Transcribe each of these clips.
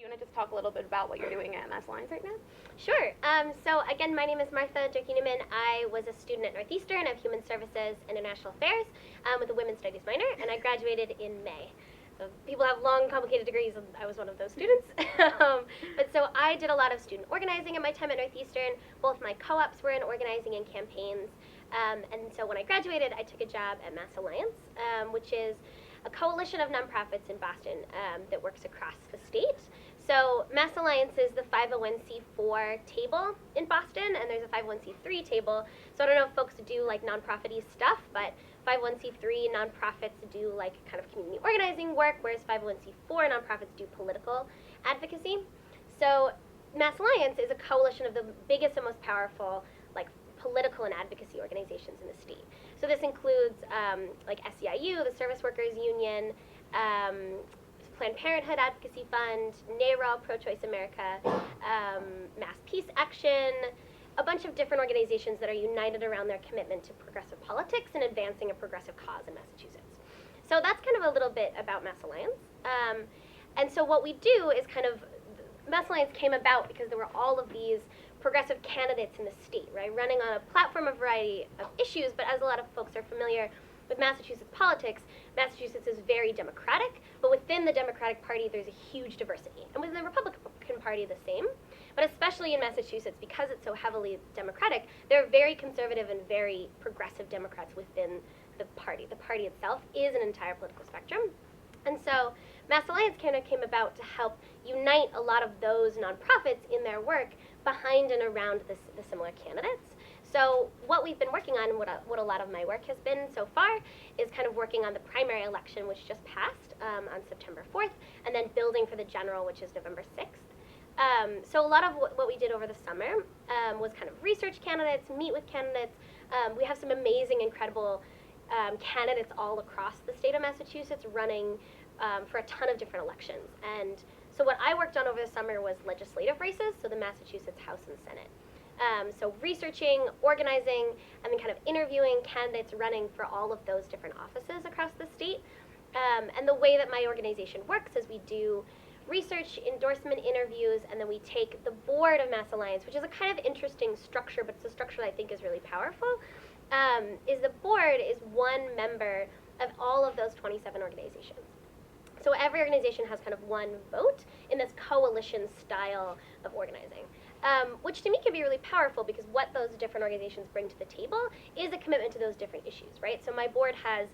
you want to just talk a little bit about what you're doing at Mass Alliance right now? Sure. So again, my name is Durkee Neuman. I was a student at Northeastern of Human Services International Affairs with a Women's Studies minor, and I graduated in May. So people have long, complicated degrees, and I was one of those students. But so I did a lot of student organizing at my time at Northeastern. Both my co-ops were in organizing and campaigns. And so when I graduated, I took a job at Mass Alliance, which is a coalition of nonprofits in Boston that works across the state. So Mass Alliance is the 501c4 table in Boston, and there's a 501c3 table. So I don't know if folks do like nonprofit-y stuff, but 501c3 nonprofits do like kind of community organizing work, whereas 501c4 nonprofits do political advocacy. So Mass Alliance is a coalition of the biggest and most powerful like political and advocacy organizations in the state. So this includes like SEIU, the Service Workers Union, Planned Parenthood Advocacy Fund, NARAL, Pro-Choice America, Mass Peace Action, a bunch of different organizations that are united around their commitment to progressive politics and advancing a progressive cause in Massachusetts. So that's kind of a little bit about Mass Alliance. And so what we do is kind of, Mass Alliance came about because there were all of these progressive candidates in the state, right, running on a platform of variety of issues, but as a lot of folks are familiar with Massachusetts politics, Massachusetts is very democratic, but within the Democratic Party there's a huge diversity. And within the Republican Party the same, but especially in Massachusetts, because it's so heavily Democratic, there are very conservative and very progressive Democrats within the party. The party itself is an entire political spectrum. And so Mass Alliance kind of came about to help unite a lot of those nonprofits in their work behind and around the similar candidates. So what we've been working on, what a lot of my work has been so far, is kind of working on the primary election, which just passed on September 4th, and then building for the general, which is November 6th. So a lot of what we did over the summer was kind of research candidates, meet with candidates. We have some amazing, incredible candidates all across the state of Massachusetts running for a ton of different elections. And so what I worked on over the summer was legislative races, so the Massachusetts House and Senate. So researching, organizing, and then kind of interviewing candidates running for all of those different offices across the state. And the way that my organization works is we do research, endorsement interviews, and then we take the board of Mass Alliance, which is a kind of interesting structure, but it's a structure that I think is really powerful, is the board is one member of all of those 27 organizations. So every organization has kind of one vote in this coalition style of organizing, which to me can be really powerful because what those different organizations bring to the table is a commitment to those different issues, right? So my board has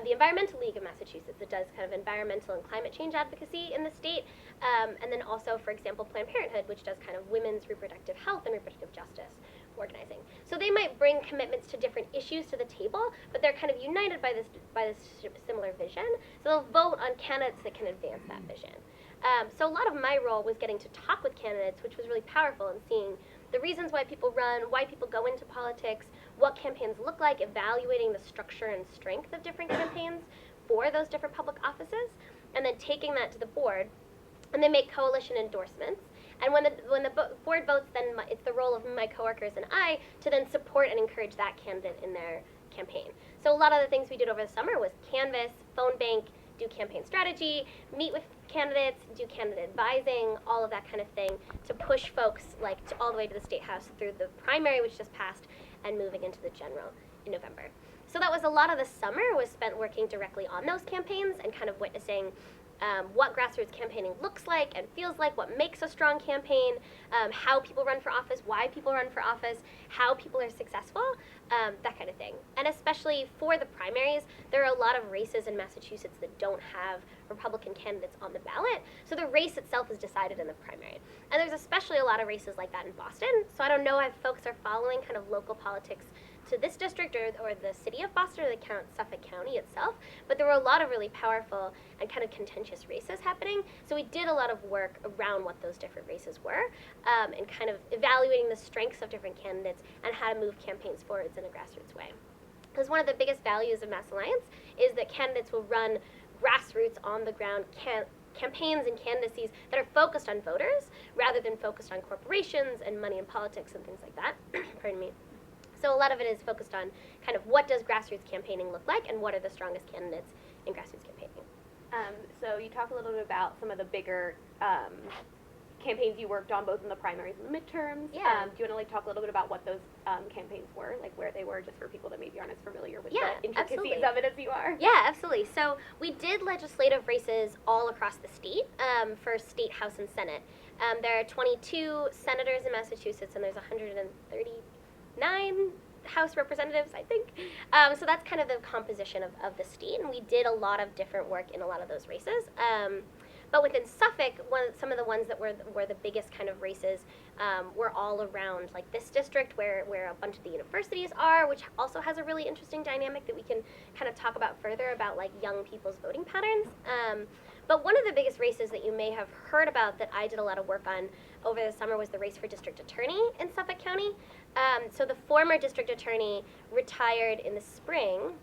the Environmental League of Massachusetts that does kind of environmental and climate change advocacy in the state, and then also, for example, Planned Parenthood, which does kind of women's reproductive health and reproductive justice organizing. So they might bring commitments to different issues to the table, but they're kind of united by this similar vision. So they'll vote on candidates that can advance that vision. So a lot of my role was getting to talk with candidates, which was really powerful, and seeing the reasons why people run, why people go into politics, what campaigns look like, evaluating the structure and strength of different campaigns for those different public offices, and then taking that to the board, and they make coalition endorsements. And when the board votes, then it's the role of my coworkers and I to then support and encourage that candidate in their campaign. So a lot of the things we did over the summer was canvass, phone bank, do campaign strategy, meet with candidates, do candidate advising, all of that kind of thing to push folks like all the way to the State House through the primary, which just passed, and moving into the general in November. So that was a lot of the summer was spent working directly on those campaigns and kind of witnessing what grassroots campaigning looks like and feels like, what makes a strong campaign, how people run for office, why people run for office, how people are successful, that kind of thing. And especially for the primaries, there are a lot of races in Massachusetts that don't have Republican candidates on the ballot, so the race itself is decided in the primary. And there's especially a lot of races like that in Boston, so I don't know if folks are following kind of local politics to this district or the city of Boston or the Suffolk County itself, but there were a lot of really powerful and kind of contentious races happening, so we did a lot of work around what those different races were and kind of evaluating the strengths of different candidates and how to move campaigns forwards in a grassroots way. Because one of the biggest values of Mass Alliance is that candidates will run grassroots, on the ground campaigns and candidacies that are focused on voters rather than focused on corporations and money and politics and things like that. Pardon me. So a lot of it is focused on kind of what does grassroots campaigning look like and what are the strongest candidates in grassroots campaigning. So you talked a little bit about some of the bigger campaigns you worked on, both in the primaries and the midterms. Yeah. Do you want to like talk a little bit about what those campaigns were, like where they were, just for people that maybe aren't as familiar with Yeah, the intricacies absolutely. of it as you are? Yeah, absolutely. So we did legislative races all across the state for state, house, and senate. There are 22 senators in Massachusetts, and there's 139 House representatives, I think. So that's kind of the composition of the state, and we did a lot of different work in a lot of those races. But within Suffolk, some of the ones that were the biggest kind of races were all around like this district where a bunch of the universities are, which also has a really interesting dynamic that we can kind of talk about further about like young people's voting patterns. But one of the biggest races that you may have heard about that I did a lot of work on over the summer was the race for district attorney in Suffolk County. So the former district attorney retired in the spring,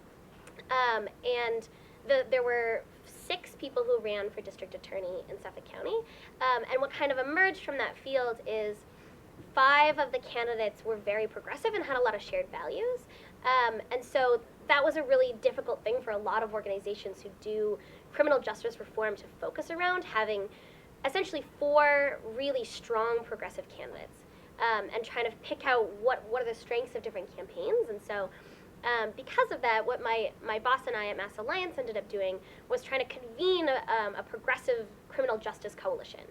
and there were 6 people who ran for district attorney in Suffolk County. And what kind of emerged from that field is 5 of the candidates were very progressive and had a lot of shared values. And so that was a really difficult thing for a lot of organizations who do criminal justice reform to focus around, having essentially 4 really strong progressive candidates, and trying to pick out what are the strengths of different campaigns. And so because of that, what my boss and I at Mass Alliance ended up doing was trying to convene a progressive criminal justice coalition.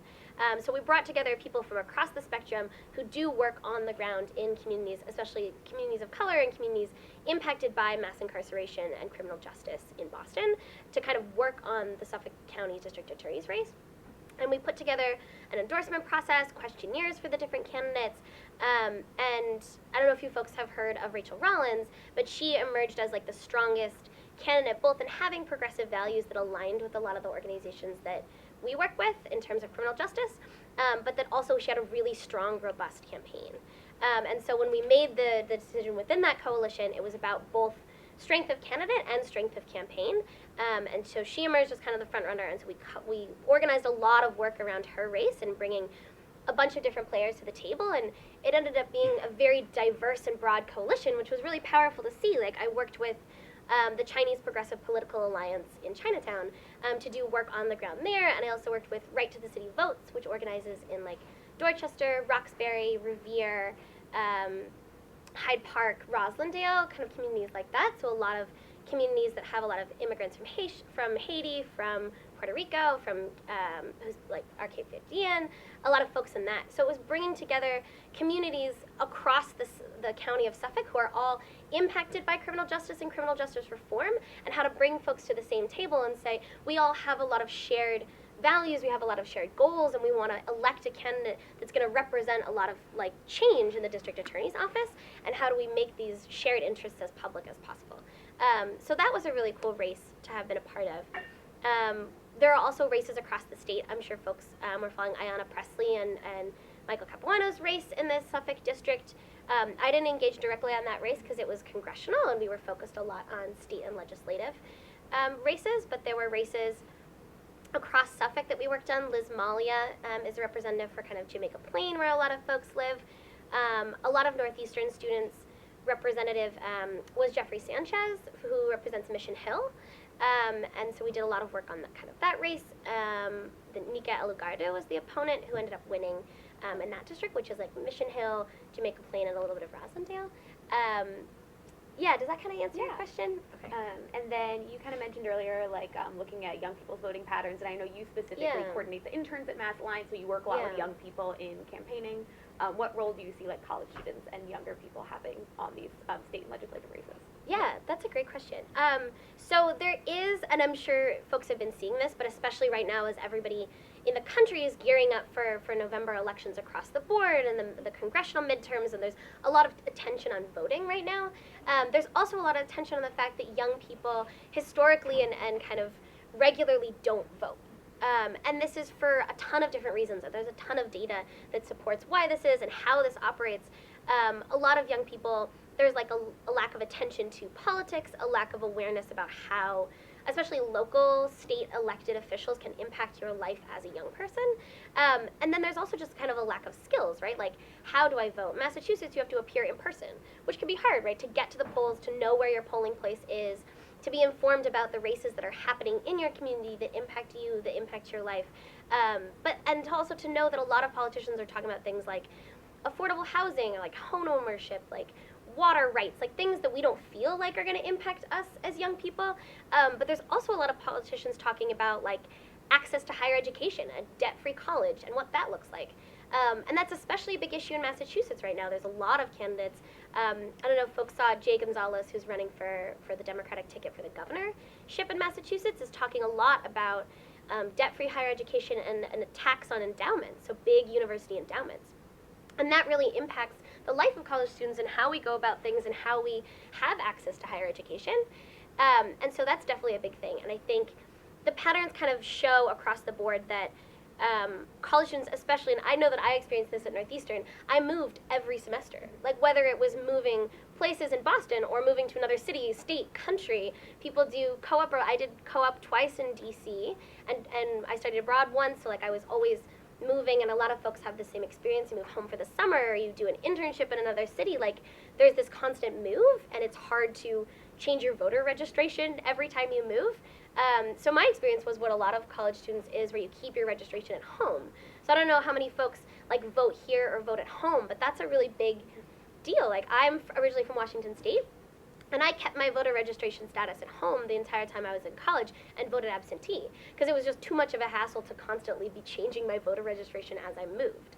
So we brought together people from across the spectrum who do work on the ground in communities, especially communities of color and communities impacted by mass incarceration and criminal justice in Boston, to kind of work on the Suffolk County District Attorney's race. And we put together an endorsement process, questionnaires for the different candidates, and I don't know if you folks have heard of Rachel Rollins, but she emerged as like the strongest candidate, both in having progressive values that aligned with a lot of the organizations that we work with in terms of criminal justice, but that also she had a really strong, robust campaign. And so when we made the decision within that coalition, it was about both strength of candidate and strength of campaign. And so she emerged as kind of the front runner, and so we organized a lot of work around her race and bringing a bunch of different players to the table, and it ended up being a very diverse and broad coalition, which was really powerful to see. Like, I worked with the Chinese Progressive Political Alliance in Chinatown to do work on the ground there, and I also worked with Right to the City Votes, which organizes in like Dorchester, Roxbury, Revere, Hyde Park, Roslindale, kind of communities like that. So a lot of communities that have a lot of immigrants from Haiti, from Puerto Rico, from who's like our Cape Verdean, a lot of folks in that. So it was bringing together communities across the county of Suffolk who are all impacted by criminal justice and criminal justice reform, and how to bring folks to the same table and say, we all have a lot of shared values, we have a lot of shared goals, and we want to elect a candidate that's going to represent a lot of like change in the district attorney's office, and how do we make these shared interests as public as possible. So that was a really cool race to have been a part of. There are also races across the state. I'm sure folks were following Ayanna Presley and Michael Capuano's race in the Suffolk district. I didn't engage directly on that race because it was congressional, and we were focused a lot on state and legislative races, but there were races across Suffolk that we worked on. Liz Malia is a representative for kind of Jamaica Plain, where a lot of folks live. A lot of Northeastern students. Representative was Jeffrey Sanchez, who represents Mission Hill. And so we did a lot of work on that race. Nika Elugardo was the opponent, who ended up winning in that district, which is like Mission Hill, Jamaica Plain, and a little bit of Roslindale. Yeah, does that kind of answer your question? Okay. And then you kind of mentioned earlier, like, looking at young people's voting patterns, and I know you specifically coordinate the interns at Mass Alliance, so you work a lot with young people in campaigning. What role do you see, like, college students and younger people having on these state and legislative races? Yeah, that's a great question. So there is, and I'm sure folks have been seeing this, but especially right now as everybody in the country is gearing up for November elections across the board, and the congressional midterms, and there's a lot of attention on voting right now. There's also a lot of attention on the fact that young people historically and kind of regularly don't vote. And this is for a ton of different reasons. There's a ton of data that supports why this is and how this operates. A lot of young people, there's like a lack of attention to politics, a lack of awareness about how especially local, state elected officials can impact your life as a young person. And then there's also just kind of a lack of skills, right? Like, how do I vote? In Massachusetts, you have to appear in person, which can be hard, right? To get to the polls, to know where your polling place is, to be informed about the races that are happening in your community that impact you, that impact your life. And also to know that a lot of politicians are talking about things like affordable housing, or like home ownership, like water rights, like things that we don't feel like are going to impact us as young people. But there's also a lot of politicians talking about like access to higher education and debt-free college and what that looks like. And that's especially a big issue in Massachusetts right now. There's a lot of candidates. I don't know if folks saw Jay Gonzalez, who's running for the Democratic ticket for the governorship in Massachusetts, is talking a lot about debt-free higher education and a tax on endowments, so big university endowments. And that really impacts the life of college students and how we go about things and how we have access to higher education. And so that's definitely a big thing. And I think the patterns kind of show across the board that college students especially, and I know that I experienced this at Northeastern, I moved every semester. Like whether it was moving places in Boston or moving to another city, state, country, people do co-op, or I did co-op twice in DC, and I studied abroad once, so like I was always moving, and a lot of folks have the same experience. You move home for the summer, or you do an internship in another city, like there's this constant move, and it's hard to change your voter registration every time you move. So my experience was what a lot of college students is, where you keep your registration at home. So I don't know how many folks like vote here or vote at home, but that's a really big deal. Like I'm originally from Washington State, and I kept my voter registration status at home the entire time I was in college and voted absentee, because it was just too much of a hassle to constantly be changing my voter registration as I moved.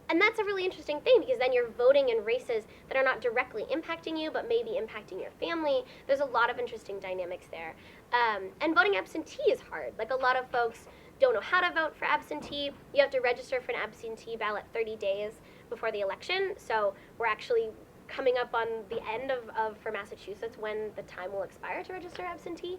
And that's a really interesting thing, because then you're voting in races that are not directly impacting you, but maybe impacting your family. There's a lot of interesting dynamics there. And voting absentee is hard. Like a lot of folks don't know how to vote for absentee. You have to register for an absentee ballot 30 days before the election. So we're actually coming up on the end of for Massachusetts when the time will expire to register absentee.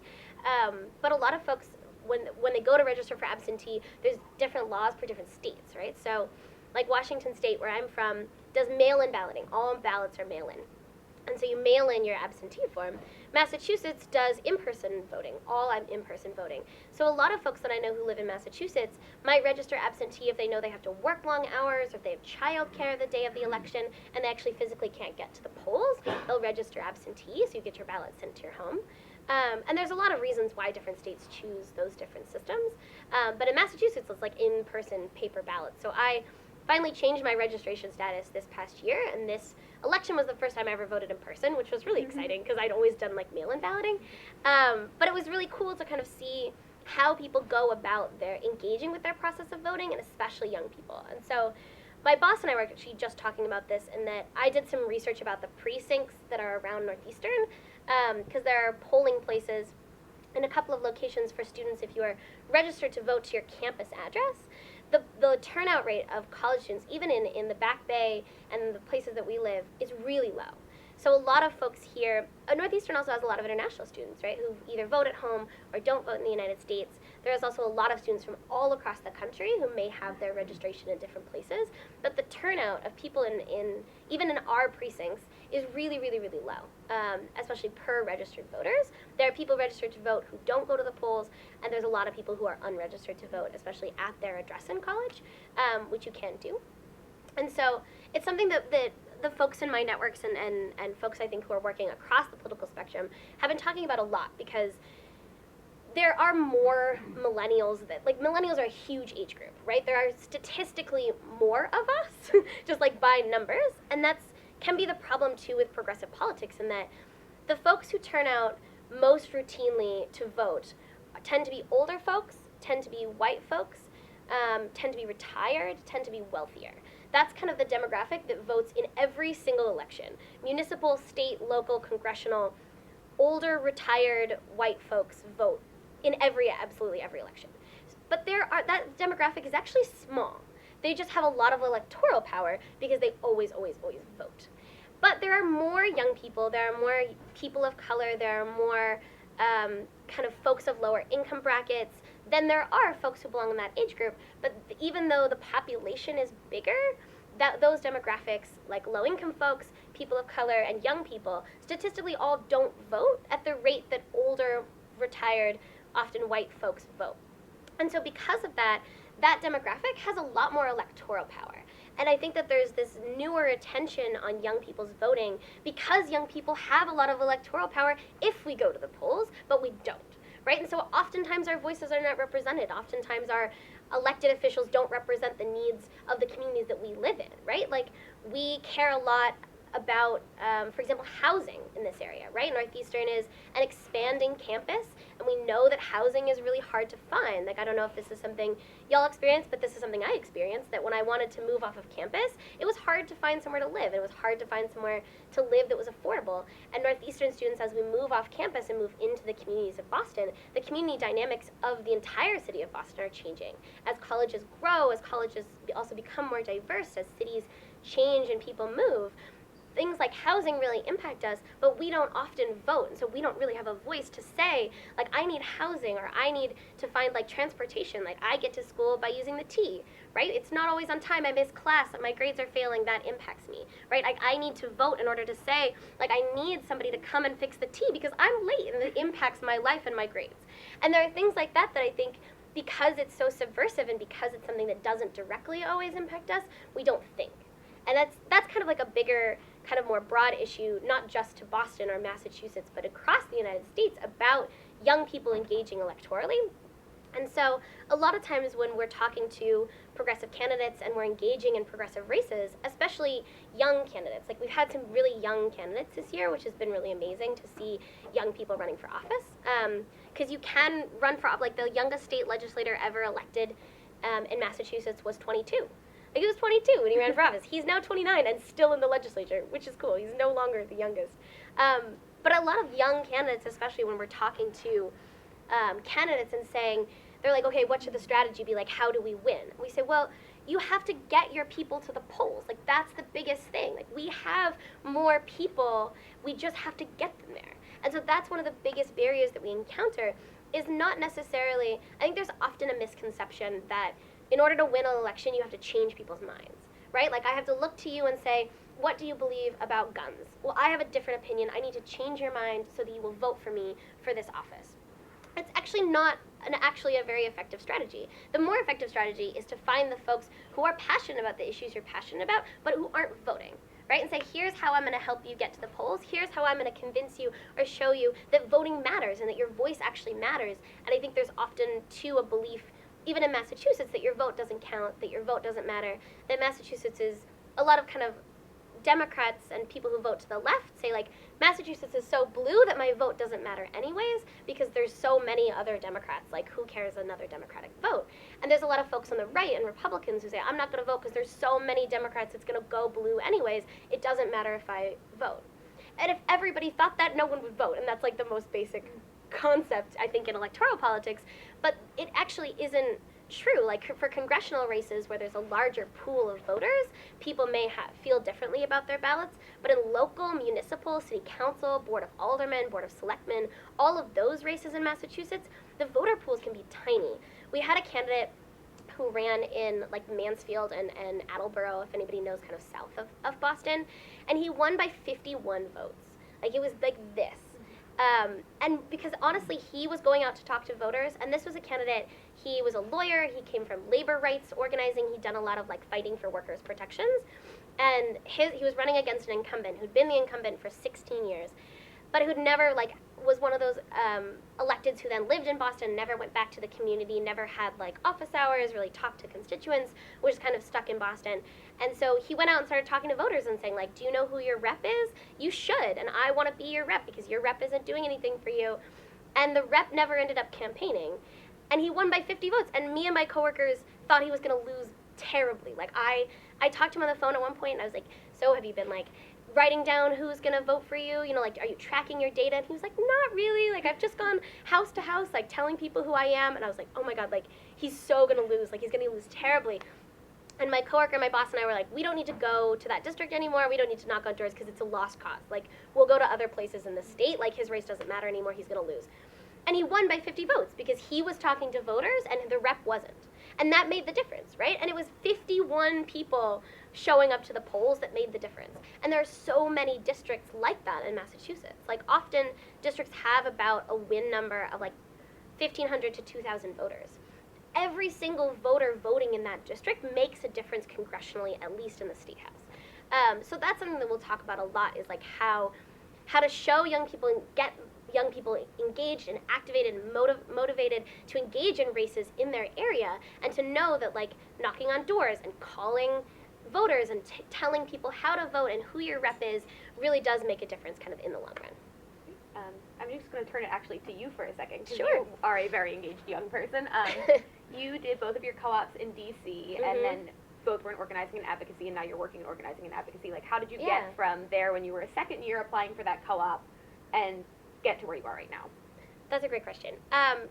But a lot of folks, when they go to register for absentee, there's different laws for different states, right? So like Washington State, where I'm from, does mail-in balloting. All ballots are mail-in. And so you mail in your absentee form. Massachusetts does in-person voting, all in-person voting. So a lot of folks that I know who live in Massachusetts might register absentee if they know they have to work long hours, or if they have childcare the day of the election, and they actually physically can't get to the polls. They'll register absentee, so you get your ballot sent to your home. And there's a lot of reasons why different states choose those different systems. But in Massachusetts, it's like in-person paper ballots. So I finally changed my registration status this past year, and this election was the first time I ever voted in person, which was really exciting, because I'd always done like mail-in balloting. But it was really cool to kind of see how people go about their engaging with their process of voting, and especially young people. And so my boss and I were actually just talking about this, in that I did some research about the precincts that are around Northeastern, because there are polling places in a couple of locations for students if you are registered to vote to your campus address. The turnout rate of college students, even in the Back Bay and the places that we live, is really low. So a lot of folks here, Northeastern also has a lot of international students, right, who either vote at home or don't vote in the United States. There's also a lot of students from all across the country who may have their registration in different places. But the turnout of people even in our precincts is really, really, really low, especially per registered voters. There are people registered to vote who don't go to the polls, and there's a lot of people who are unregistered to vote, especially at their address in college, which you can do. And so it's something that the folks in my networks and folks I think who are working across the political spectrum have been talking about a lot, because there are more millennials millennials are a huge age group, right? There are statistically more of us, just like by numbers, and that's can be the problem too with progressive politics, in that the folks who turn out most routinely to vote tend to be older folks, tend to be white folks, tend to be retired, tend to be wealthier. That's kind of the demographic that votes in every single election. Municipal, state, local, congressional, older, retired white folks vote in absolutely every election. But that demographic is actually small. They just have a lot of electoral power because they always, always, always vote. But there are more young people, there are more people of color, there are more kind of folks of lower income brackets than there are folks who belong in that age group. But even though the population is bigger, those demographics, like low-income folks, people of color, and young people, statistically all don't vote at the rate that older, retired, often white folks vote. And so because of that, that demographic has a lot more electoral power. And I think that there's this newer attention on young people's voting because young people have a lot of electoral power if we go to the polls, but we don't, right? And so oftentimes our voices are not represented. Oftentimes our elected officials don't represent the needs of the communities that we live in, right? Like, we care a lot about, for example, housing in this area, right? Northeastern is an expanding campus, and we know that housing is really hard to find. Like, I don't know if this is something y'all experience, but this is something I experienced, that when I wanted to move off of campus, it was hard to find somewhere to live. It was hard to find somewhere to live that was affordable. And Northeastern students, as we move off campus and move into the communities of Boston, the community dynamics of the entire city of Boston are changing. As colleges grow, as colleges also become more diverse, as cities change and people move, things like housing really impact us, but we don't often vote, and so we don't really have a voice to say, like, I need housing, or I need to find, like, transportation. Like, I get to school by using the T, right? It's not always on time. I miss class, my grades are failing, that impacts me, right? Like, I need to vote in order to say, like, I need somebody to come and fix the T because I'm late, and it impacts my life and my grades. And there are things like that that I think, because it's so subversive and because it's something that doesn't directly always impact us, we don't think. And that's kind of like a bigger, kind of more broad issue, not just to Boston or Massachusetts, but across the United States, about young people engaging electorally. And so a lot of times when we're talking to progressive candidates and we're engaging in progressive races, especially young candidates, like, we've had some really young candidates this year, which has been really amazing to see young people running for office. Because you can run for, like, the youngest state legislator ever elected in Massachusetts was 22. Like, he was 22 when he ran for office. He's now 29 and still in the legislature, which is cool. He's no longer the youngest. But a lot of young candidates, especially when we're talking to candidates and saying, they're like, okay, what should the strategy be? Like, how do we win? And we say, well, you have to get your people to the polls. Like, that's the biggest thing. Like, we have more people. We just have to get them there. And so that's one of the biggest barriers that we encounter, is not necessarily, I think there's often a misconception that in order to win an election, you have to change people's minds, right? Like, I have to look to you and say, what do you believe about guns? Well, I have a different opinion. I need to change your mind so that you will vote for me for this office. It's actually not actually a very effective strategy. The more effective strategy is to find the folks who are passionate about the issues you're passionate about, but who aren't voting, right? And say, here's how I'm going to help you get to the polls. Here's how I'm going to convince you or show you that voting matters and that your voice actually matters. And I think there's often, too, a belief, even in Massachusetts, that your vote doesn't count, that your vote doesn't matter, that Massachusetts is a lot of kind of Democrats and people who vote to the left say, like, Massachusetts is so blue that my vote doesn't matter anyways because there's so many other Democrats. Like, who cares another Democratic vote? And there's a lot of folks on the right and Republicans who say, I'm not going to vote because there's so many Democrats, it's going to go blue anyways. It doesn't matter if I vote. And if everybody thought that, no one would vote. And that's, like, the most basic concept, I think, in electoral politics. But it actually isn't true. Like, for congressional races where there's a larger pool of voters, people may feel differently about their ballots, but in local, municipal, city council, board of aldermen, board of selectmen, all of those races in Massachusetts, the voter pools can be tiny. We had a candidate who ran in, like, Mansfield and Attleboro, if anybody knows, kind of south of Boston, and he won by 51 votes. Like, it was like this. And because honestly, he was going out to talk to voters, and this was a candidate, he was a lawyer, he came from labor rights organizing, he'd done a lot of, like, fighting for workers' protections, and he was running against an incumbent who'd been the incumbent for 16 years, but who'd never, like, was one of those electeds who then lived in Boston, never went back to the community, never had, like, office hours, really talked to constituents, was kind of stuck in Boston. And so he went out and started talking to voters and saying, like, do you know who your rep is? You should, and I want to be your rep because your rep isn't doing anything for you. And the rep never ended up campaigning. And he won by 50 votes. And me and my coworkers thought he was going to lose terribly. Like, I talked to him on the phone at one point, and I was like, so have you been, like, writing down who's going to vote for you? You know, like, are you tracking your data? And he was like, not really. Like, I've just gone house to house, like, telling people who I am. And I was like, oh, my God, like, he's so going to lose. Like, he's going to lose terribly. And my coworker, my boss, and I were like, we don't need to go to that district anymore. We don't need to knock on doors because it's a lost cause. Like, we'll go to other places in the state. Like, his race doesn't matter anymore. He's going to lose. And he won by 50 votes because he was talking to voters and the rep wasn't. And that made the difference, right? And it was 51 people showing up to the polls that made the difference. And there are so many districts like that in Massachusetts. Like, often districts have about a win number of, like, 1,500 to 2,000 voters. every single voter voting in that district makes a difference congressionally, at least in the state house. So that's something that we'll talk about a lot, is like how to show young people and get young people engaged and activated and motivated to engage in races in their area, and to know that like knocking on doors and calling voters and telling people how to vote and who your rep is really does make a difference kind of in the long run. I'm just going to turn it actually to you for a second, because Sure. you are a very engaged young person. You did both of your co-ops in DC, and then both were in organizing and advocacy, and now you're working in organizing and advocacy. Like, how did you get from there when you were a second year applying for that co-op and get to where you are right now? That's a great question.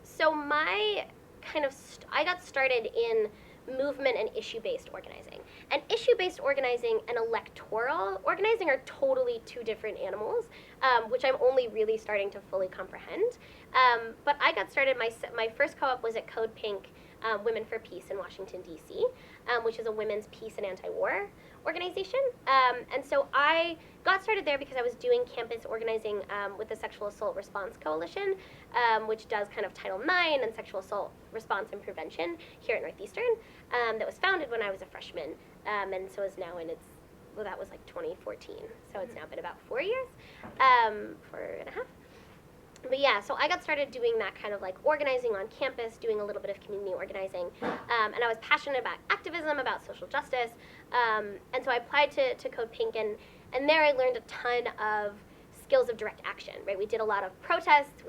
So my kind of, I got started in movement and issue-based organizing. And issue-based organizing and electoral organizing are totally two different animals, which I'm only really starting to fully comprehend. But I got started, my first co-op was at Code Pink, Women for Peace in Washington, D.C., which is a women's peace and anti-war organization. And so I got started there because I was doing campus organizing with the Sexual Assault Response Coalition, which does kind of Title IX and sexual assault response and prevention here at Northeastern, that was founded when I was a freshman, and so is now in its, well, that was like 2014, so it's now been about 4 years, 4.5. But yeah, so I got started doing that kind of like organizing on campus, doing a little bit of community organizing, and I was passionate about activism, about social justice, and so I applied to Code Pink, and there I learned a ton of skills of direct action, right? We did a lot of protests.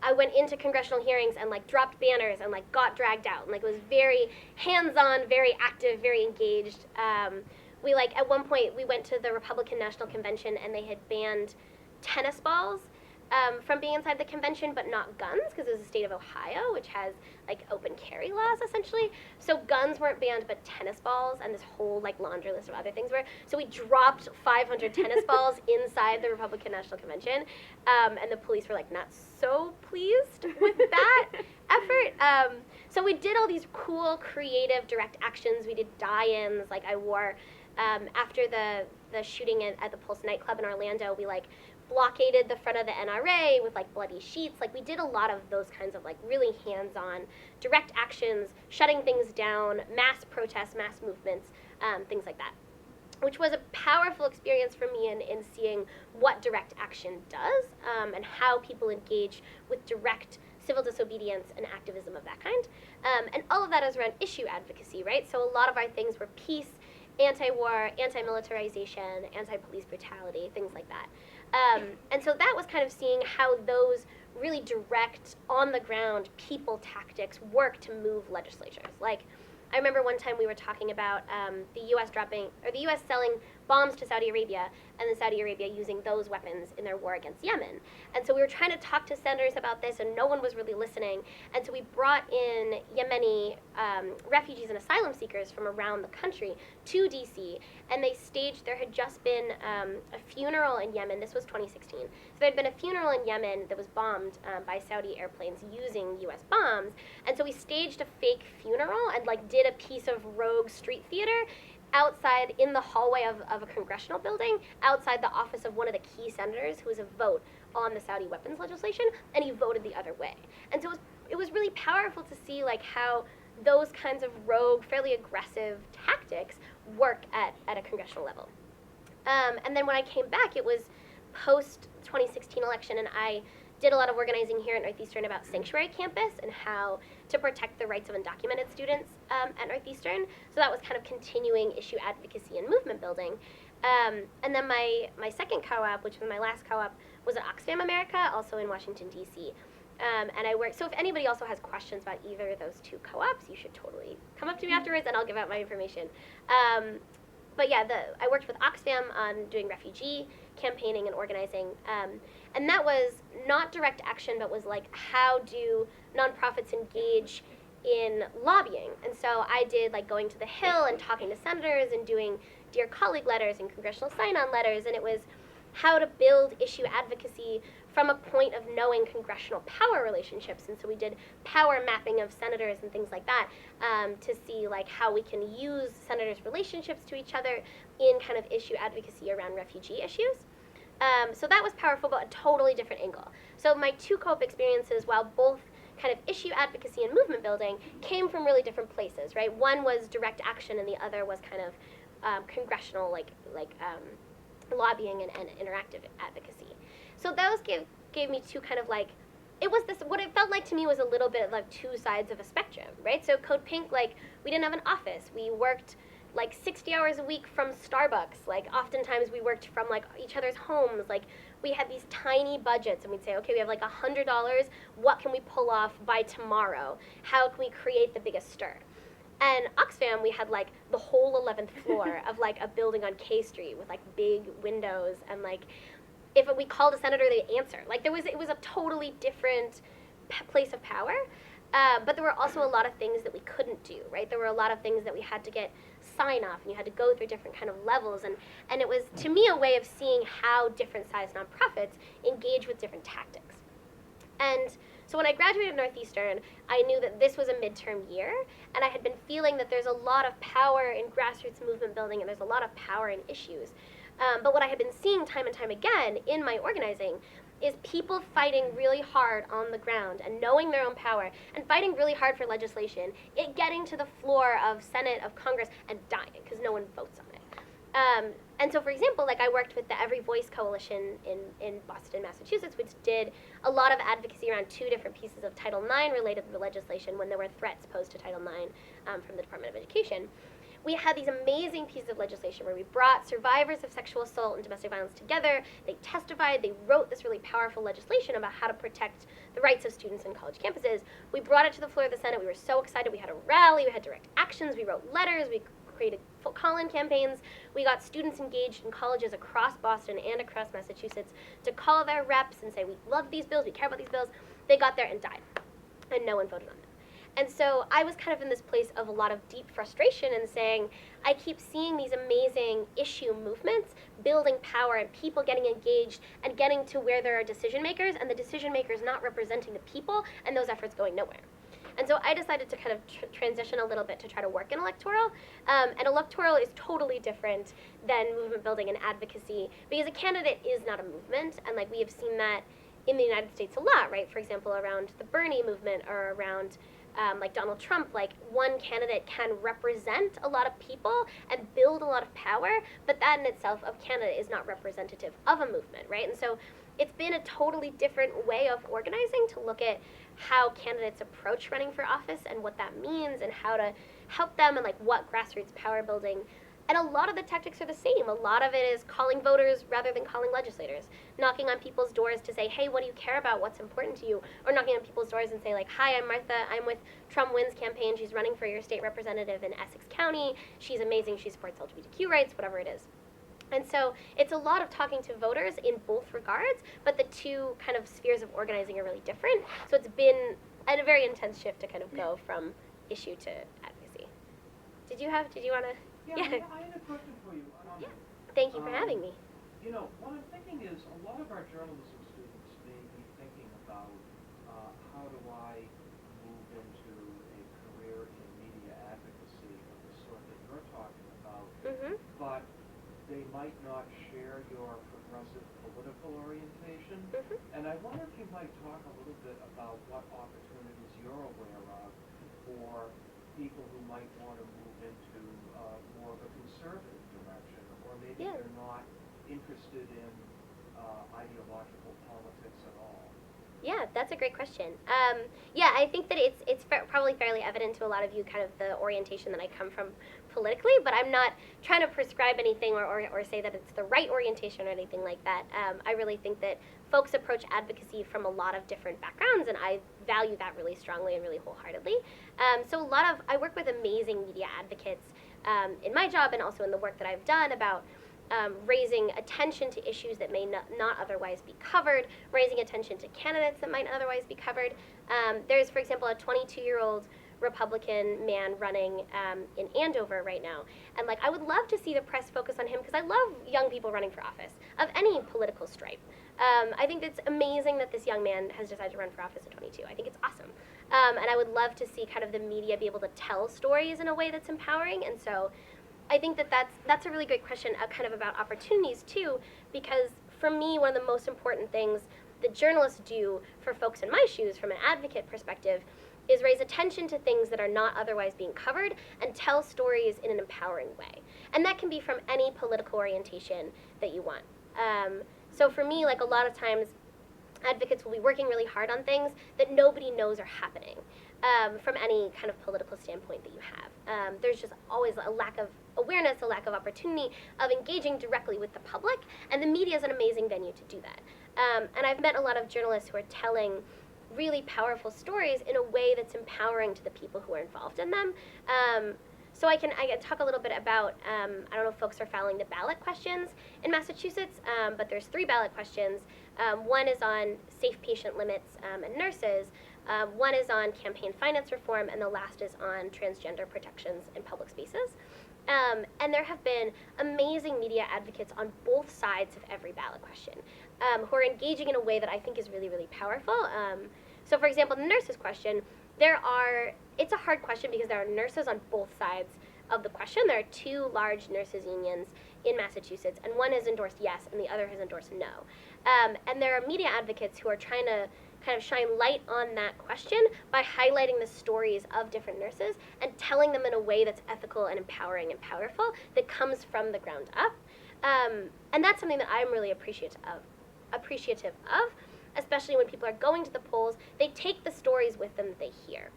I went into congressional hearings and like dropped banners and like got dragged out, and like it was very hands-on, very active, very engaged. We like at one point we went to the Republican National Convention and they had banned tennis balls from being inside the convention, but not guns, because it was the state of Ohio, which has like open carry laws essentially. So guns weren't banned, but tennis balls and this whole like laundry list of other things were. So we dropped 500 tennis balls inside the Republican National Convention, and the police were like not so pleased with that effort. So we did all these cool, creative, direct actions. We did die-ins. Like I wore, after the shooting at the Pulse nightclub in Orlando, we like blockaded the front of the NRA with like bloody sheets. Like we did a lot of those kinds of like really hands-on direct actions, shutting things down, mass protests, mass movements, things like that, which was a powerful experience for me in seeing what direct action does, and how people engage with direct civil disobedience and activism of that kind. And all of that is around issue advocacy, right? So a lot of our things were peace, anti-war, anti-militarization, anti-police brutality, things like that. And so that was kind of seeing how those really direct, on-the-ground people tactics work to move legislatures. Like, I remember one time we were talking about the U.S. the U.S. selling bombs to Saudi Arabia, and then Saudi Arabia using those weapons in their war against Yemen. And so we were trying to talk to senators about this, and no one was really listening. And so we brought in Yemeni refugees and asylum seekers from around the country to D.C., and they staged, there had just been a funeral in Yemen. This was 2016. So there had been a funeral in Yemen that was bombed by Saudi airplanes using U.S. bombs. And so we staged a fake funeral and like did a piece of rogue street theater outside in the hallway of a congressional building, outside the office of one of the key senators who was a vote on the Saudi weapons legislation, and he voted the other way. And so it was really powerful to see like how those kinds of rogue, fairly aggressive tactics work at a congressional level. And then when I came back, it was post-2016 election, and I did a lot of organizing here at Northeastern about Sanctuary Campus and how to protect the rights of undocumented students at Northeastern. So that was kind of continuing issue advocacy and movement building. And then my second co-op, which was my last co-op, was at Oxfam America, also in Washington, D.C. And I worked, so if anybody also has questions about either of those two co-ops, you should totally come up to me afterwards and I'll give out my information. But yeah, I worked with Oxfam on doing refugee campaigning and organizing. And that was not direct action, but was like, how do nonprofits engage in lobbying? And so I did like going to the Hill and talking to senators and doing Dear Colleague letters and congressional sign-on letters, and it was how to build issue advocacy from a point of knowing congressional power relationships. And so we did power mapping of senators and things like that, to see like how we can use senators' relationships to each other in kind of issue advocacy around refugee issues. So that was powerful, but a totally different angle. So my two co-op experiences, while both kind of issue advocacy and movement building came from really different places, right? One was direct action, and the other was kind of congressional, lobbying and interactive advocacy. So those gave me two kind of like, it was this, what it felt like to me was a little bit like two sides of a spectrum, right? So Code Pink, like, we didn't have an office. We worked like 60 hours a week from Starbucks. Like, oftentimes we worked from like each other's homes. Like, we had these tiny budgets, and we'd say, okay, we have like $100. What can we pull off by tomorrow? How can we create the biggest stir? And Oxfam, we had like the whole 11th floor of like a building on K Street with like big windows, and like if we called a senator, they'd answer. Like, it was a totally different place of power. But there were also a lot of things that we couldn't do, right? There were a lot of things that we had to get sign off, and you had to go through different kind of levels. And it was, to me, a way of seeing how different sized nonprofits engage with different tactics. And so when I graduated Northeastern, I knew that this was a midterm year, and I had been feeling that there's a lot of power in grassroots movement building, and there's a lot of power in issues. But what I had been seeing time and time again in my organizing is people fighting really hard on the ground and knowing their own power and fighting really hard for legislation, it getting to the floor of Senate, of Congress, and dying because no one votes on it. And so, for example, like, I worked with the Every Voice Coalition in Boston, Massachusetts, which did a lot of advocacy around two different pieces of Title IX related legislation when there were threats posed to Title IX from the Department of Education. We had these amazing pieces of legislation where we brought survivors of sexual assault and domestic violence together. They testified. They wrote this really powerful legislation about how to protect the rights of students in college campuses. We brought it to the floor of the Senate. We were so excited. We had a rally. We had direct actions. We wrote letters. We created call-in campaigns. We got students engaged in colleges across Boston and across Massachusetts to call their reps and say, we love these bills. We care about these bills. They got there and died, and no one voted on them. And so I was kind of in this place of a lot of deep frustration and saying, I keep seeing these amazing issue movements building power and people getting engaged and getting to where there are decision makers, and the decision makers not representing the people, and those efforts going nowhere. And so I decided to kind of transition a little bit to try to work in electoral. And electoral is totally different than movement building and advocacy, because a candidate is not a movement, and like, we have seen that in the United States a lot, right? For example, around the Bernie movement, or around like Donald Trump, like, one candidate can represent a lot of people and build a lot of power, but that in itself of candidate is not representative of a movement, right? And so it's been a totally different way of organizing to look at how candidates approach running for office and what that means and how to help them, and like what grassroots power building. And a lot of the tactics are the same. A lot of it is calling voters rather than calling legislators, knocking on people's doors to say, hey, what do you care about? What's important to you? Or knocking on people's doors and say, like, hi, I'm Martha. I'm with Trump Wins campaign. She's running for your state representative in Essex County. She's amazing. She supports LGBTQ rights, whatever it is. And so it's a lot of talking to voters in both regards, but the two kind of spheres of organizing are really different. So it's been a very intense shift to kind of go from issue to advocacy. Did you want to? Yeah. I had a question for you. Yeah. Thank you for having me. You know, what I'm thinking is a lot of our journalism students may be thinking about how do I move into a career in media advocacy of the sort that you're talking about, but they might not share your progressive political orientation. And I wonder if you might talk a little bit about what opportunities you're aware of for people who might want to move into more of a conservative direction, or maybe they're not interested in ideological politics at all. Yeah, that's a great question. Yeah, I think that it's probably fairly evident to a lot of you kind of the orientation that I come from politically, but I'm not trying to prescribe anything or say that it's the right orientation or anything like that. I really think that folks approach advocacy from a lot of different backgrounds, and I value that really strongly and really wholeheartedly. So I work with amazing media advocates in my job and also in the work that I've done about raising attention to issues that may not otherwise be covered, raising attention to candidates that might not otherwise be covered. There's, for example, a 22-year-old Republican man running in Andover right now. And like, I would love to see the press focus on him because I love young people running for office of any political stripe. I think it's amazing that this young man has decided to run for office at 22. I think it's awesome. And I would love to see kind of the media be able to tell stories in a way that's empowering. And so I think that that's a really great question kind of about opportunities too, because for me, one of the most important things that journalists do for folks in my shoes from an advocate perspective is raise attention to things that are not otherwise being covered and tell stories in an empowering way. And that can be from any political orientation that you want. So for me, like a lot of times, advocates will be working really hard on things that nobody knows are happening from any kind of political standpoint that you have. There's just always a lack of awareness, a lack of opportunity of engaging directly with the public, and the media is an amazing venue to do that. And I've met a lot of journalists who are telling really powerful stories in a way that's empowering to the people who are involved in them. So I can talk a little bit about, I don't know if folks are following the ballot questions in Massachusetts, but there's 3 ballot questions. One is on safe patient limits and nurses, one is on campaign finance reform, and the last is on transgender protections in public spaces. And there have been amazing media advocates on both sides of every ballot question who are engaging in a way that I think is really, really powerful. So for example, the nurses question, it's a hard question because there are nurses on both sides of the question. There are 2 large nurses unions in Massachusetts, and one has endorsed yes and the other has endorsed no. And there are media advocates who are trying to kind of shine light on that question by highlighting the stories of different nurses and telling them in a way that's ethical and empowering and powerful that comes from the ground up. And that's something that I'm really appreciative of, especially when people are going to the polls. They take the stories with them that they hear.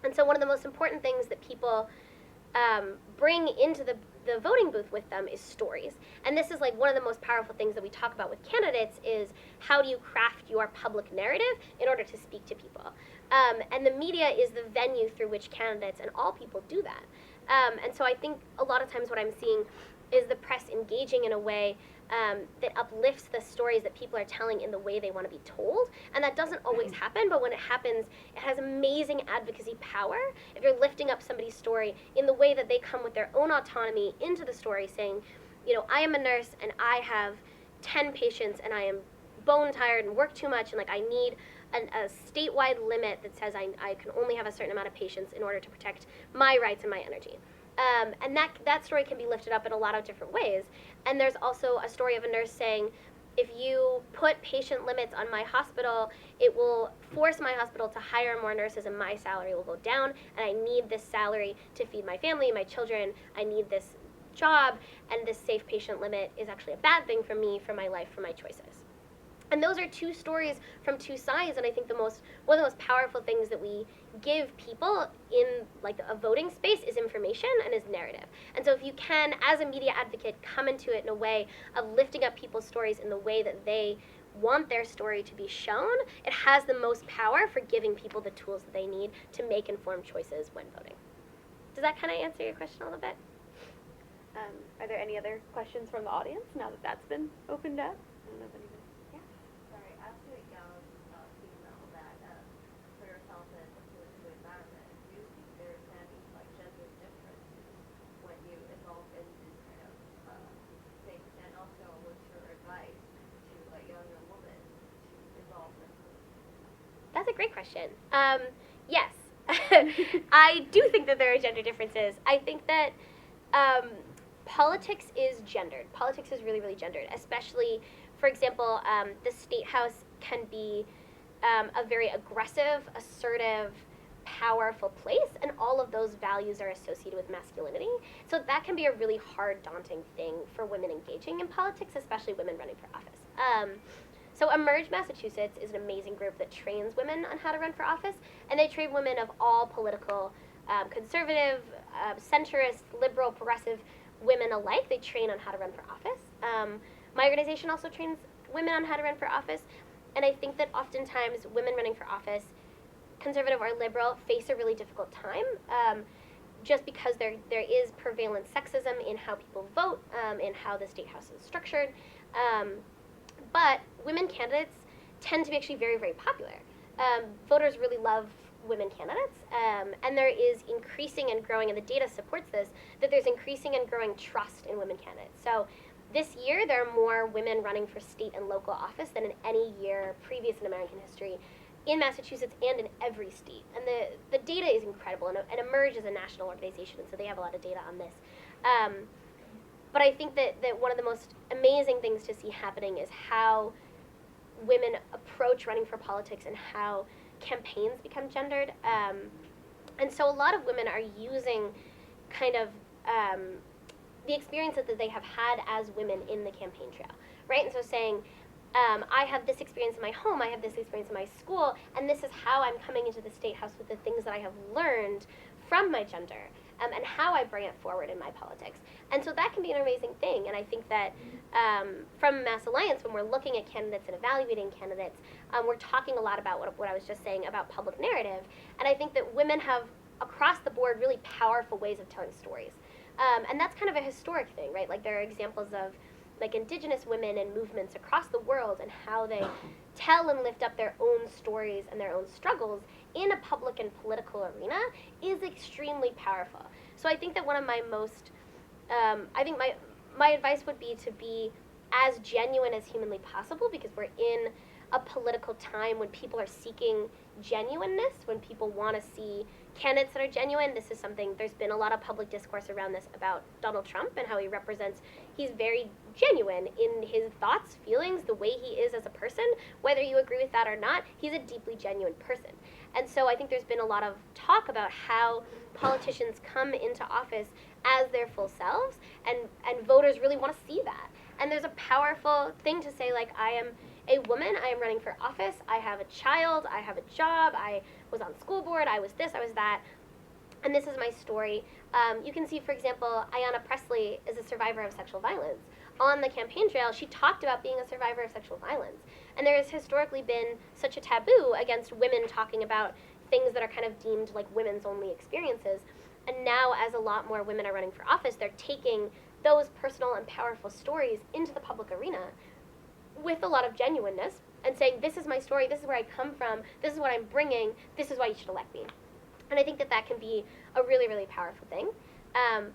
And so one of the most important things that people bring into the voting booth with them is stories. And this is like one of the most powerful things that we talk about with candidates is how do you craft your public narrative in order to speak to people. And the media is the venue through which candidates and all people do that. And so I think a lot of times what I'm seeing is the press engaging in a way that uplifts the stories that people are telling in the way they want to be told. And that doesn't always happen, but when it happens, it has amazing advocacy power. If you're lifting up somebody's story in the way that they come with their own autonomy into the story, saying, you know, I am a nurse and I have 10 patients and I am bone tired and work too much and like I need a statewide limit that says I can only have a certain amount of patients in order to protect my rights and my energy. And that story can be lifted up in a lot of different ways. And there's also a story of a nurse saying, if you put patient limits on my hospital, it will force my hospital to hire more nurses and my salary will go down, and I need this salary to feed my family, my children, I need this job, and this safe patient limit is actually a bad thing for me, for my life, for my choices. And those are 2 stories from 2 sides, and I think one of the most powerful things that we give people in like a voting space is information and is narrative. And so if you can, as a media advocate, come into it in a way of lifting up people's stories in the way that they want their story to be shown, it has the most power for giving people the tools that they need to make informed choices when voting. Does that kind of answer your question a little bit? Are there any other questions from the audience now that that's been opened up? I don't know if anybody. Sorry, as a young female that for yourself in a political environment, do you think there's any like gender differences when you evolve in these kind of things? And also, what's your advice to a younger woman to evolve in politics? That's a great question. Yes, I do think that there are gender differences. I think that politics is gendered. Politics is really, really gendered, especially, for example, the State House can be a very aggressive, assertive, powerful place, and all of those values are associated with masculinity. So that can be a really hard, daunting thing for women engaging in politics, especially women running for office. So Emerge Massachusetts is an amazing group that trains women on how to run for office, and they train women of all political, conservative, centrist, liberal, progressive women alike. They train on how to run for office. My organization also trains women on how to run for office, and I think that oftentimes women running for office, conservative or liberal, face a really difficult time just because there is prevalent sexism in how people vote, in how the State House is structured. But women candidates tend to be actually very, very popular. Voters really love women candidates, and there is increasing and growing, and the data supports this, that there's increasing and growing trust in women candidates. So this year, there are more women running for state and local office than in any year previous in American history in Massachusetts and in every state. And the data is incredible, and Emerge is a national organization, and so they have a lot of data on this. But I think that one of the most amazing things to see happening is how women approach running for politics and how campaigns become gendered. And so a lot of women are using kind of the experiences that they have had as women in the campaign trail, right? And so saying, I have this experience in my home, I have this experience in my school, and this is how I'm coming into the State House with the things that I have learned from my gender, and how I bring it forward in my politics. And so that can be an amazing thing, and I think that from Mass Alliance, when we're looking at candidates and evaluating candidates, we're talking a lot about what I was just saying about public narrative, and I think that women have, across the board, really powerful ways of telling stories. And that's kind of a historic thing, right? Like, there are examples of like Indigenous women and movements across the world and how they tell and lift up their own stories and their own struggles in a public and political arena is extremely powerful. So I think that one of my most, I think my advice would be to be as genuine as humanly possible, because we're in a political time when people are seeking genuineness, when people want to see candidates that are genuine. This is something, there's been a lot of public discourse around this about Donald Trump and how he represents, he's very genuine in his thoughts, feelings, the way he is as a person. Whether you agree with that or not, he's a deeply genuine person. And so I think there's been a lot of talk about how politicians come into office as their full selves, and voters really want to see that. And there's a powerful thing to say, like, I am a woman, I am running for office, I have a child, I have a job, I was on school board, I was this, I was that, and this is my story. You can see, for example, Ayanna Pressley is a survivor of sexual violence. On the campaign trail, she talked about being a survivor of sexual violence. And there has historically been such a taboo against women talking about things that are kind of deemed like women's only experiences. And now, as a lot more women are running for office, they're taking those personal and powerful stories into the public arena with a lot of genuineness and saying, this is my story, this is where I come from, this is what I'm bringing, this is why you should elect me. And I think that that can be a really, really powerful thing.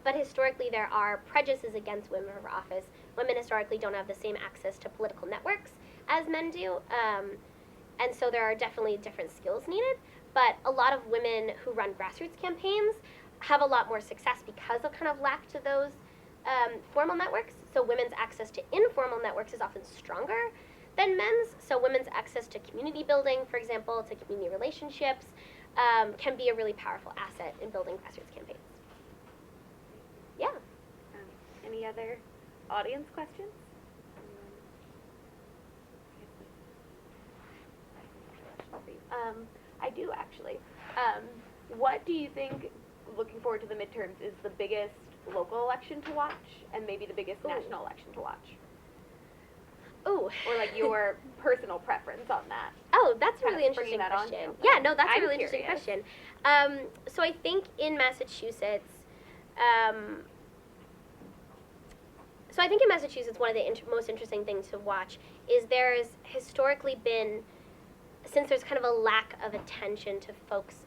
But historically, there are prejudices against women for office. Women historically don't have the same access to political networks as men do. And so there are definitely different skills needed. But a lot of women who run grassroots campaigns have a lot more success because of kind of lack to those formal networks. So women's access to informal networks is often stronger than men's. So women's access to community building, for example, to community relationships, can be a really powerful asset in building grassroots campaigns. Yeah. Any other audience questions? I do, actually. What do you think, looking forward to the midterms, is the biggest local election to watch, and maybe the biggest national election to watch? Ooh. Or like your personal preference on that? Oh, that's a Kind really of bringing interesting that on question. too. Yeah, no, that's I'm a really interesting curious. question. So I think in Massachusetts, one of the most interesting things to watch is there's historically been, since there's kind of a lack of attention to folks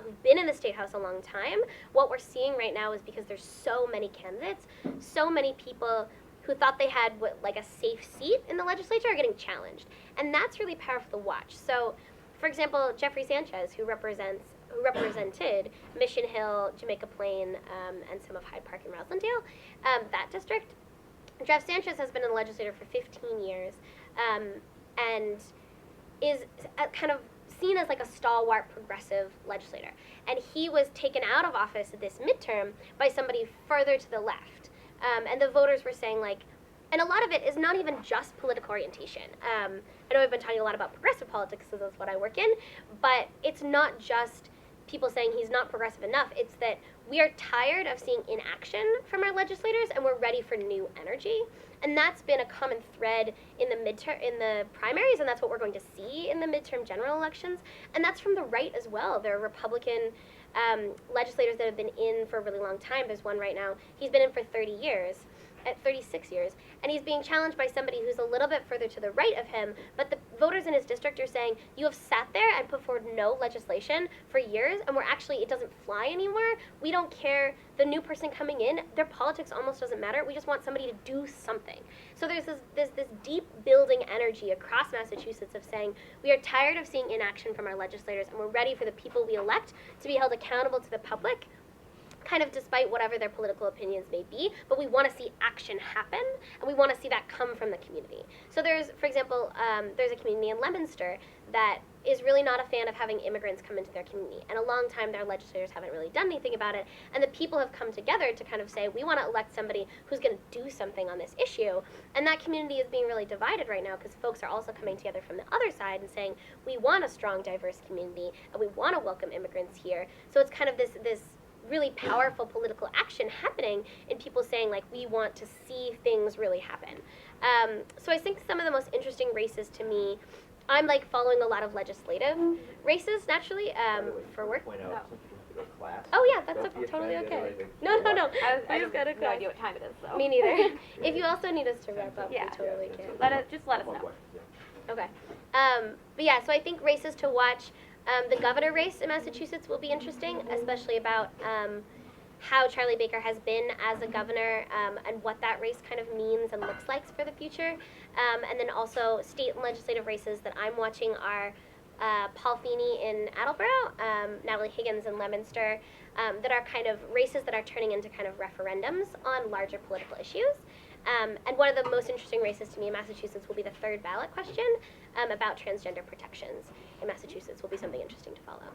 who've been in the State House a long time, what we're seeing right now is because there's so many candidates, so many people who thought they had like a safe seat in the legislature are getting challenged. And that's really powerful to watch. So, for example, Jeffrey Sanchez, who represented Mission Hill, Jamaica Plain, and some of Hyde Park and Roslindale, that district, Jeff Sanchez has been in the legislature for 15 years, and is kind of seen as like a stalwart progressive legislator. And he was taken out of office at this midterm by somebody further to the left. And the voters were saying, like, and a lot of it is not even just political orientation. I know I've been talking a lot about progressive politics because that's what I work in, but it's not just people saying he's not progressive enough. It's that we are tired of seeing inaction from our legislators, and we're ready for new energy. And that's been a common thread in the primaries, and that's what we're going to see in the midterm general elections. And that's from the right as well. There are Republican legislators that have been in for a really long time. There's one right now. He's been in for 36 years, and he's being challenged by somebody who's a little bit further to the right of him, but the voters in his district are saying, you have sat there and put forward no legislation for years, and it doesn't fly anymore. We don't care. The new person coming in, their politics almost doesn't matter. We just want somebody to do something. So there's this deep building energy across Massachusetts of saying, we are tired of seeing inaction from our legislators, and we're ready for the people we elect to be held accountable to the public kind of despite whatever their political opinions may be, but we want to see action happen, and we want to see that come from the community. So there's, for example, there's a community in Leominster that is really not a fan of having immigrants come into their community. And a long time their legislators haven't really done anything about it, and the people have come together to kind of say, we want to elect somebody who's going to do something on this issue. And that community is being really divided right now because folks are also coming together from the other side and saying, we want a strong, diverse community, and we want to welcome immigrants here. So it's kind of this really powerful political action happening in people saying, like, we want to see things really happen. So I think some of the most interesting races to me, I'm like following a lot of legislative races naturally for work. Point out, some people have to go to class. Oh yeah, that's Don't be totally offended okay. or anything. No. I just got a have no class. idea what time it is, so. Me neither. If you also need us to wrap up, Yeah. we totally can. Let us More know. questions, yeah. Okay. But yeah, so I think races to watch. The governor race in Massachusetts will be interesting, especially about how Charlie Baker has been as a governor and what that race kind of means and looks like for the future. And then also state and legislative races that I'm watching are Paul Feeney in Attleboro, Natalie Higgins in Leominster, that are kind of races that are turning into kind of referendums on larger political issues. And one of the most interesting races to me in Massachusetts will be the third ballot question about transgender protections in Massachusetts will be something interesting to follow.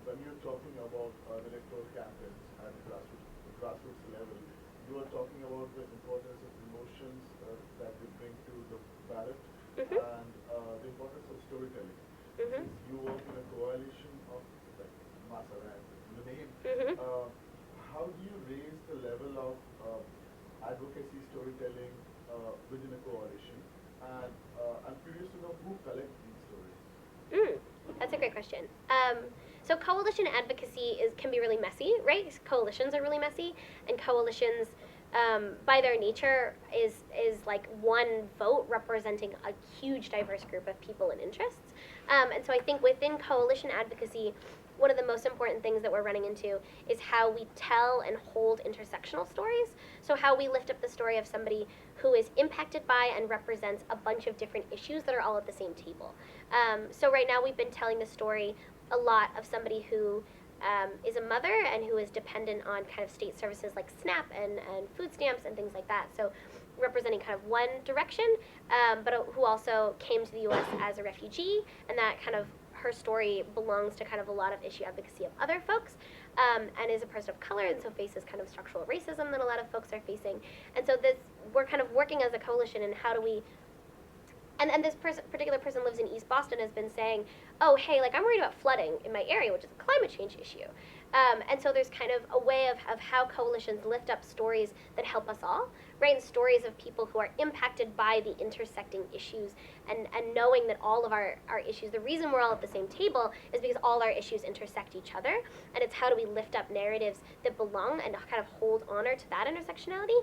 When you're talking about the electoral campaigns at grassroots level, you are talking about the importance of emotions that we bring to the ballot and the importance of storytelling. Since you work in a coalition of like Masara and the name, how do you raise the level of advocacy storytelling within a coalition? And I'm curious to know who collects these stories. That's a great question. So coalition advocacy can be really messy, right? Coalitions are really messy, and coalitions, by their nature, is like one vote representing a huge diverse group of people and interests. And so I think within coalition advocacy, one of the most important things that we're running into is how we tell and hold intersectional stories. So how we lift up the story of somebody who is impacted by and represents a bunch of different issues that are all at the same table. So right now we've been telling the story a lot of somebody who is a mother and who is dependent on kind of state services like SNAP and food stamps and things like that. So representing kind of one direction, but who also came to the U.S. as a refugee, and that kind of her story belongs to kind of a lot of issue advocacy of other folks, and is a person of color, and so faces kind of structural racism that a lot of folks are facing. And so we're kind of working as a coalition, and how do we, and this particular person lives in East Boston, has been saying, oh, hey, like I'm worried about flooding in my area, which is a climate change issue. And so there's kind of a way of how coalitions lift up stories that help us all, right? And stories of people who are impacted by the intersecting issues, and knowing that all of our issues, the reason we're all at the same table is because all our issues intersect each other, and it's how do we lift up narratives that belong and kind of hold honor to that intersectionality.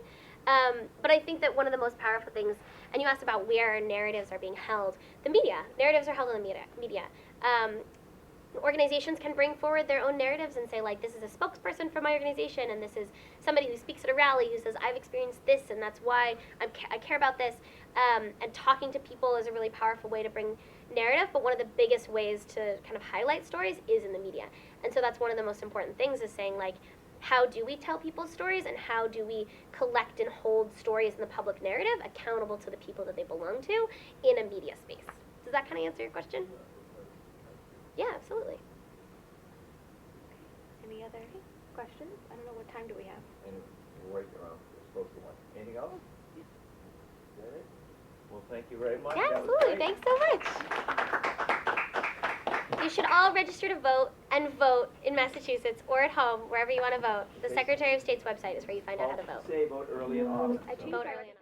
But I think that one of the most powerful things, and you asked about where narratives are being held, the media. Narratives are held in the media. Organizations can bring forward their own narratives and say, like, this is a spokesperson for my organization, and this is somebody who speaks at a rally who says, I've experienced this, and that's why I care about this. And talking to people is a really powerful way to bring narrative, but one of the biggest ways to kind of highlight stories is in the media. And so that's one of the most important things, is saying, like, how do we tell people's stories, and how do we collect and hold stories in the public narrative accountable to the people that they belong to in a media space? Does that kind of answer your question? Yeah, absolutely. Any other questions? I don't know, what time do we have? And we're right around, we're supposed to want. Anything else? Is that it? Well, thank you very much. Yeah, That was absolutely. great. Thanks so much. You should all register to vote and vote in Massachusetts or at home, wherever you want to vote. The Secretary of State's website is where you find out how to vote. Say vote early and often. I changed Vote my early enough.